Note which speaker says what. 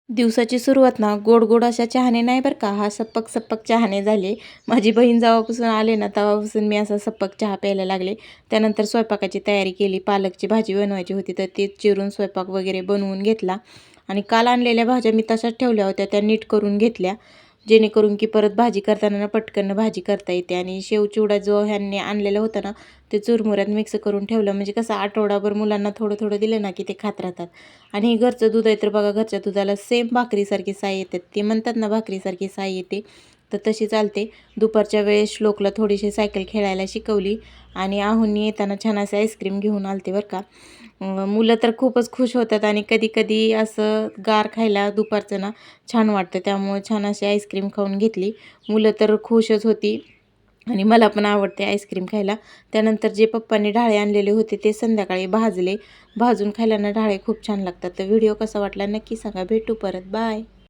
Speaker 1: दिवसाची सुरुवात ना गोड गोड अशा चहाने नाही बरं का, हा सप्पक सप्पक चहाने झाली. माझी बहीण जेव्हापासून आले ना तेव्हापासून मी असा सप्पक चहा प्यायला लागले. त्यानंतर स्वयंपाकाची तयारी केली. पालकची भाजी बनवायची होती तर ते चिरून स्वयंपाक वगैरे बनवून घेतला. आणि काल आणलेल्या भाज्या मी तशाच ठेवल्या होत्या, त्या नीट करून घेतल्या, जेणेकरून की परत भाजी करताना ना पटकन भाजी करता येते. आणि शेव चिवडा जो ह्यांनी आणलेला होता ना, ते चुरमुऱ्यात मिक्स करून ठेवलं, म्हणजे कसं आठवडाभर मुलांना थोडं थोडं दिलं ना की ते खात राहतात. आणि हे घरचं दूध आहे तर बघा, घरच्या दुधाला सेम भाकरीसारखी साय येते. ते म्हणतात ना भाकरीसारखी साय येते, तर तशी चालते. दुपारच्या वेळेस श्लोकला थोडीशी सायकल खेळायला शिकवली आणि आहोंनी येताना छान असे आईस्क्रीम घेऊन आलते बरं का. मुलं तर खूपच खुश होतात आणि कधी-कधी असं गार खायला दुपारचं ना छान वाटतं. त्यामुळे छान अशी आईस्क्रीम खाऊन घेतली. मुलं तर खुशच होती आणि मला पण आवडते आईस्क्रीम खायला. त्यानंतर जे पप्पांनी डहाळे आणलेले होते ते संध्याकाळी भाजले. भाजून खायला ना डहाळे खूप छान लागतात. तर व्हिडिओ कसा वाटला नक्की सांगा. भेटू परत. बाय.